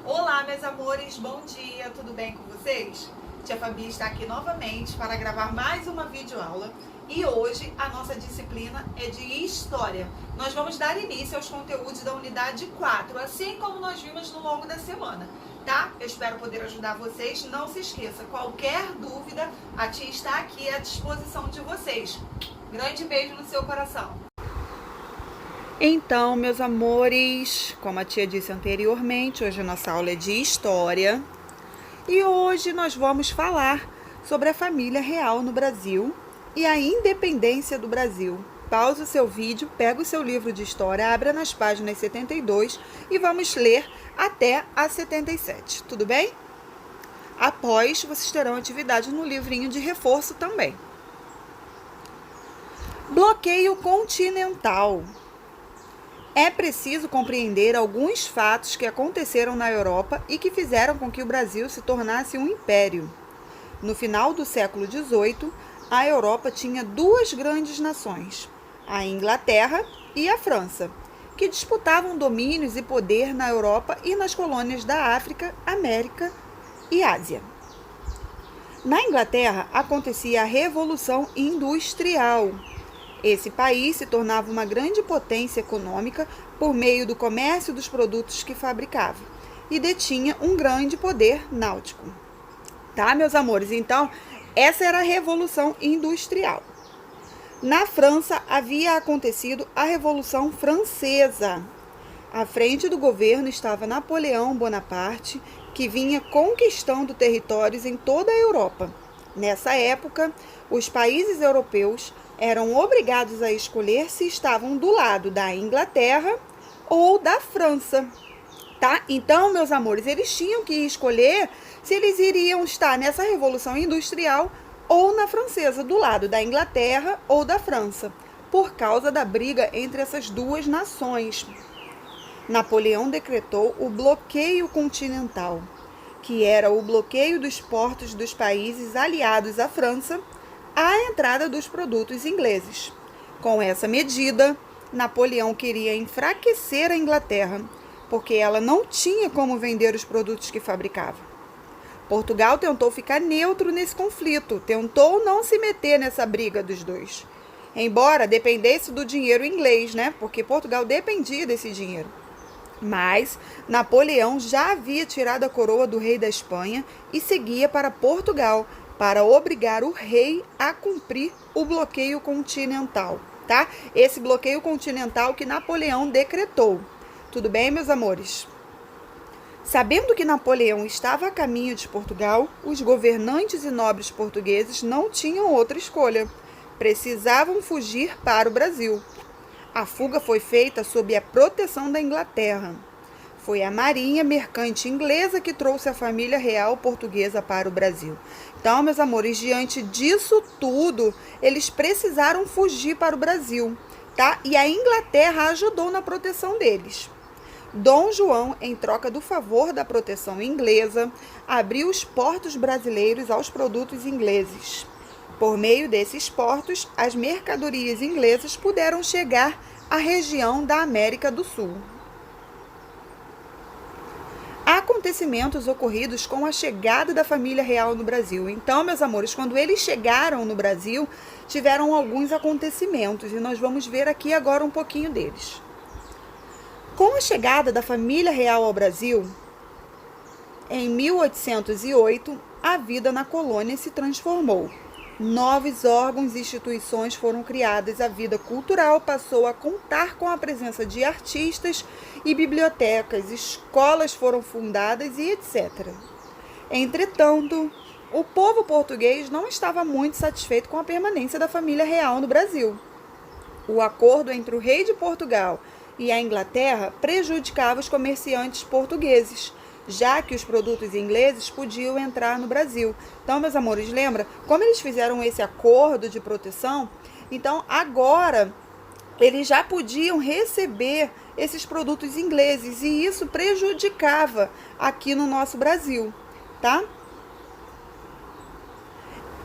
Olá, meus amores, bom dia, tudo bem com vocês? Tia Fabi está aqui novamente para gravar mais uma videoaula e hoje a nossa disciplina é de História. Nós vamos dar início aos conteúdos da unidade 4, assim como nós vimos no longo da semana, tá? Eu espero poder ajudar vocês. Não se esqueça, qualquer dúvida, a tia está aqui à disposição de vocês. Grande beijo no seu coração. Então, meus amores, como a tia disse anteriormente, hoje a nossa aula é de História e hoje nós vamos falar sobre a família real no Brasil e a independência do Brasil. Pause o seu vídeo, pega o seu livro de História, abra nas páginas 72 e vamos ler até a 77, tudo bem? Após, vocês terão atividade no livrinho de reforço também. Bloqueio continental. É preciso compreender alguns fatos que aconteceram na Europa e que fizeram com que o Brasil se tornasse um império. No final do século XVIII, a Europa tinha duas grandes nações, a Inglaterra e a França, que disputavam domínios e poder na Europa e nas colônias da África, América e Ásia. Na Inglaterra, acontecia a Revolução Industrial. Esse país se tornava uma grande potência econômica por meio do comércio dos produtos que fabricava e detinha um grande poder náutico. Tá, meus amores? Então, essa era a Revolução Industrial. Na França, havia acontecido a Revolução Francesa. À frente do governo estava Napoleão Bonaparte, que vinha conquistando territórios em toda a Europa. Nessa época, os países europeus eram obrigados a escolher se estavam do lado da Inglaterra ou da França, tá? Então, meus amores, eles tinham que escolher se eles iriam estar nessa Revolução Industrial ou na Francesa, do lado da Inglaterra ou da França, por causa da briga entre essas duas nações. Napoleão decretou o bloqueio continental, que era o bloqueio dos portos dos países aliados à França à entrada dos produtos ingleses. Com essa medida, Napoleão queria enfraquecer a Inglaterra, porque ela não tinha como vender os produtos que fabricava. Portugal tentou ficar neutro nesse conflito, tentou não se meter nessa briga dos dois, embora dependesse do dinheiro inglês, né? Porque Portugal dependia desse dinheiro. Mas Napoleão já havia tirado a coroa do rei da Espanha e seguia para Portugal, para obrigar o rei a cumprir o bloqueio continental, tá? Esse bloqueio continental que Napoleão decretou. Tudo bem, meus amores? Sabendo que Napoleão estava a caminho de Portugal, os governantes e nobres portugueses não tinham outra escolha. Precisavam fugir para o Brasil. A fuga foi feita sob a proteção da Inglaterra. Foi a marinha mercante inglesa que trouxe a família real portuguesa para o Brasil. Então, meus amores, diante disso tudo, eles precisaram fugir para o Brasil, tá? E a Inglaterra ajudou na proteção deles. Dom João, em troca do favor da proteção inglesa, abriu os portos brasileiros aos produtos ingleses. Por meio desses portos, as mercadorias inglesas puderam chegar à região da América do Sul. Acontecimentos ocorridos com a chegada da família real no Brasil. Então, meus amores, quando eles chegaram no Brasil, tiveram alguns acontecimentos e nós vamos ver aqui agora um pouquinho deles. Com a chegada da família real ao Brasil, em 1808, a vida na colônia se transformou. Novos órgãos e instituições foram criadas, a vida cultural passou a contar com a presença de artistas e bibliotecas, escolas foram fundadas e etc. Entretanto, o povo português não estava muito satisfeito com a permanência da família real no Brasil. O acordo entre o rei de Portugal e a Inglaterra prejudicava os comerciantes portugueses, já que os produtos ingleses podiam entrar no Brasil. Então, meus amores, lembra como eles fizeram esse acordo de proteção? Então, agora, eles já podiam receber esses produtos ingleses e isso prejudicava aqui no nosso Brasil, tá?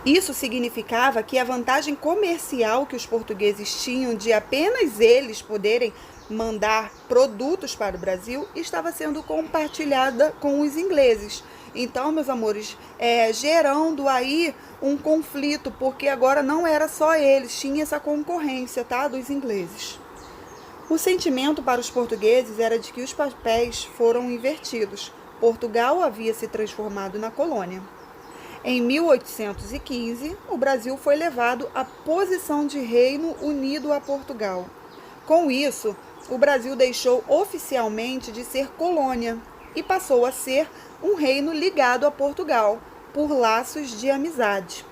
Isso significava que a vantagem comercial que os portugueses tinham de apenas eles poderem mandar produtos para o Brasil estava sendo compartilhada com os ingleses. Então, meus amores, gerando aí um conflito, porque agora não era só eles, tinha essa concorrência, tá, dos ingleses. O sentimento para os portugueses era de que os papéis foram invertidos. Portugal havia se transformado na colônia. Em 1815, o Brasil foi levado à posição de Reino Unido a Portugal. Com isso, o Brasil deixou oficialmente de ser colônia e passou a ser um reino ligado a Portugal por laços de amizade.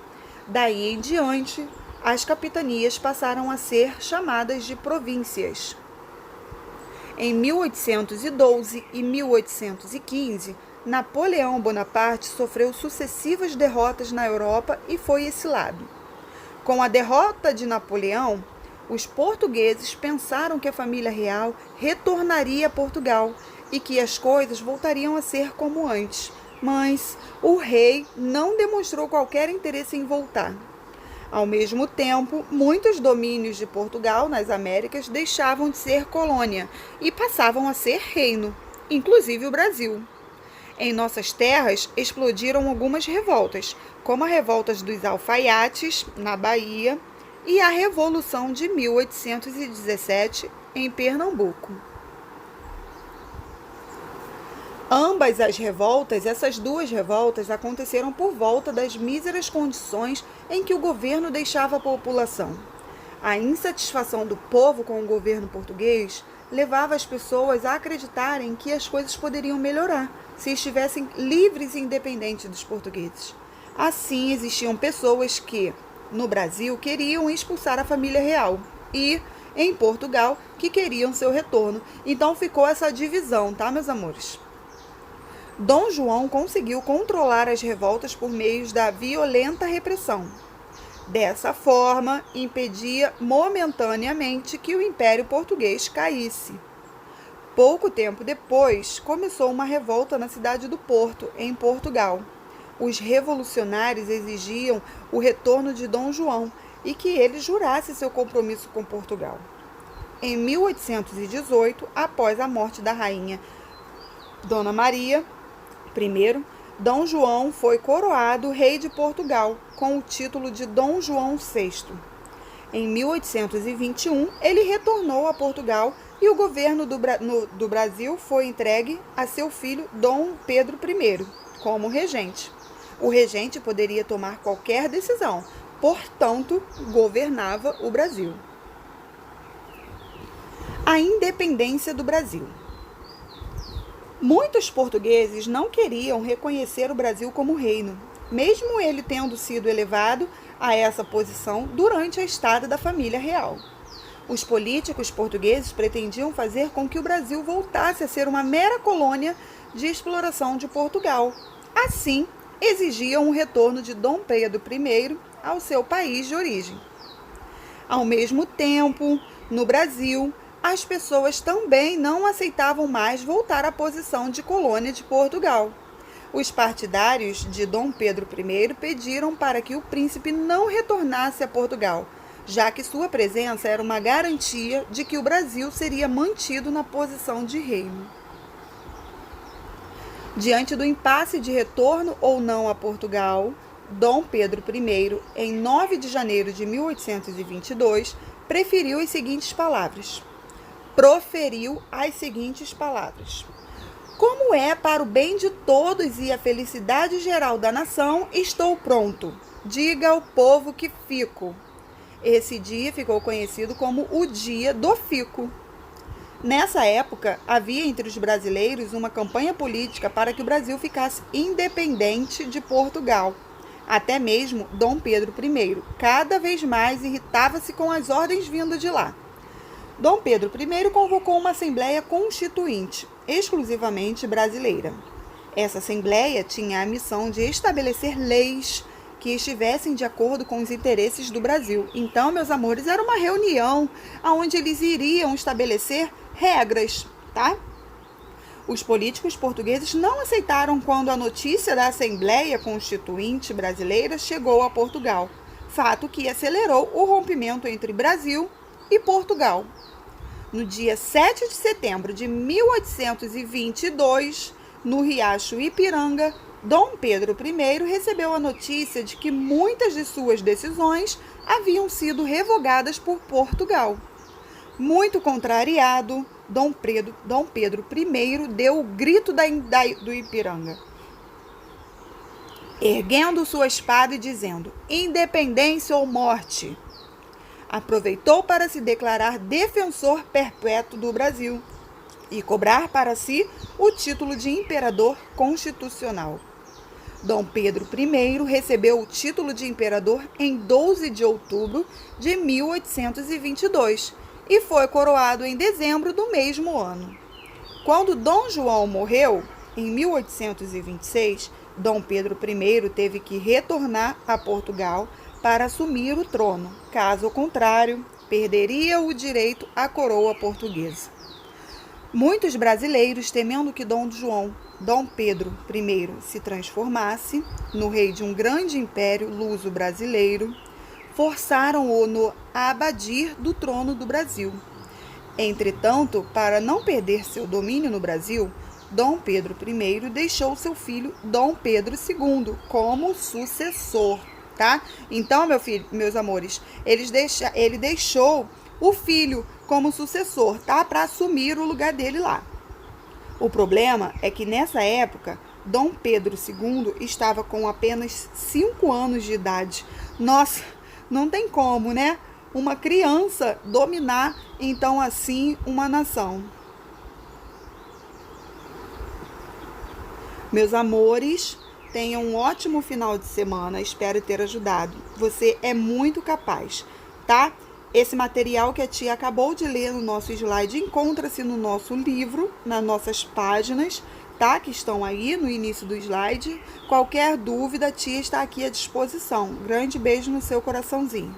Daí em diante, as capitanias passaram a ser chamadas de províncias. Em 1812 e 1815, Napoleão Bonaparte sofreu sucessivas derrotas na Europa e foi exilado. Com a derrota de Napoleão, os portugueses pensaram que a família real retornaria a Portugal e que as coisas voltariam a ser como antes, mas o rei não demonstrou qualquer interesse em voltar. Ao mesmo tempo, muitos domínios de Portugal nas Américas deixavam de ser colônia e passavam a ser reino, inclusive o Brasil. Em nossas terras explodiram algumas revoltas, como a revolta dos alfaiates, na Bahia, e a Revolução de 1817, em Pernambuco. Essas duas revoltas aconteceram por volta das míseras condições em que o governo deixava a população. A insatisfação do povo com o governo português levava as pessoas a acreditarem que as coisas poderiam melhorar se estivessem livres e independentes dos portugueses. Assim, existiam pessoas que, no Brasil, queriam expulsar a família real e, em Portugal, que queriam seu retorno. Então ficou essa divisão, tá, meus amores? Dom João conseguiu controlar as revoltas por meio da violenta repressão. Dessa forma, impedia momentaneamente que o Império Português caísse. Pouco tempo depois, começou uma revolta na cidade do Porto, em Portugal. Os revolucionários exigiam o retorno de Dom João e que ele jurasse seu compromisso com Portugal. Em 1818, após a morte da rainha Dona Maria I, Dom João foi coroado rei de Portugal, com o título de Dom João VI. Em 1821, ele retornou a Portugal e o governo do Brasil foi entregue a seu filho Dom Pedro I, como regente. O regente poderia tomar qualquer decisão, portanto, governava o Brasil. A independência do Brasil. Muitos portugueses não queriam reconhecer o Brasil como reino, mesmo ele tendo sido elevado a essa posição durante a estada da família real. Os políticos portugueses pretendiam fazer com que o Brasil voltasse a ser uma mera colônia de exploração de Portugal. Assim, exigiam o retorno de Dom Pedro I ao seu país de origem. Ao mesmo tempo, no Brasil, as pessoas também não aceitavam mais voltar à posição de colônia de Portugal. Os partidários de Dom Pedro I pediram para que o príncipe não retornasse a Portugal, já que sua presença era uma garantia de que o Brasil seria mantido na posição de reino. Diante do impasse de retorno ou não a Portugal, Dom Pedro I, em 9 de janeiro de 1822, proferiu as seguintes palavras. Como é para o bem de todos e a felicidade geral da nação, estou pronto. Diga ao povo que fico. Esse dia ficou conhecido como o Dia do Fico. Nessa época, havia entre os brasileiros uma campanha política para que o Brasil ficasse independente de Portugal. Até mesmo Dom Pedro I, cada vez mais irritava-se com as ordens vindas de lá. Dom Pedro I convocou uma Assembleia Constituinte, exclusivamente brasileira. Essa Assembleia tinha a missão de estabelecer leis que estivessem de acordo com os interesses do Brasil. Então, meus amores, era uma reunião onde eles iriam estabelecer regras, tá? Os políticos portugueses não aceitaram quando a notícia da Assembleia Constituinte brasileira chegou a Portugal, fato que acelerou o rompimento entre Brasil e Portugal. No dia 7 de setembro de 1822, no Riacho Ipiranga, Dom Pedro I recebeu a notícia de que muitas de suas decisões haviam sido revogadas por Portugal. Muito contrariado, Dom Pedro I deu o grito do Ipiranga, erguendo sua espada e dizendo: independência ou morte. Aproveitou para se declarar defensor perpétuo do Brasil e cobrar para si o título de imperador constitucional. Dom Pedro I recebeu o título de imperador em 12 de outubro de 1822 e foi coroado em dezembro do mesmo ano. Quando Dom João morreu, em 1826, Dom Pedro I teve que retornar a Portugal para assumir o trono. Caso contrário, perderia o direito à coroa portuguesa. Muitos brasileiros, temendo que Dom Pedro I se transformasse no rei de um grande império luso-brasileiro, forçaram-o a abadir do trono do Brasil. Entretanto, para não perder seu domínio no Brasil, Dom Pedro I deixou seu filho Dom Pedro II como sucessor, tá? Então, meus amores, ele deixou o filho como sucessor, tá? Para assumir o lugar dele lá. O problema é que nessa época, Dom Pedro II estava com apenas 5 anos de idade. Nossa, não tem como, né? Uma criança dominar, então, assim, uma nação. Meus amores, tenham um ótimo final de semana. Espero ter ajudado. Você é muito capaz, tá? Esse material que a tia acabou de ler no nosso slide encontra-se no nosso livro, nas nossas páginas, tá? Que estão aí no início do slide. Qualquer dúvida, a tia está aqui à disposição. Grande beijo no seu coraçãozinho.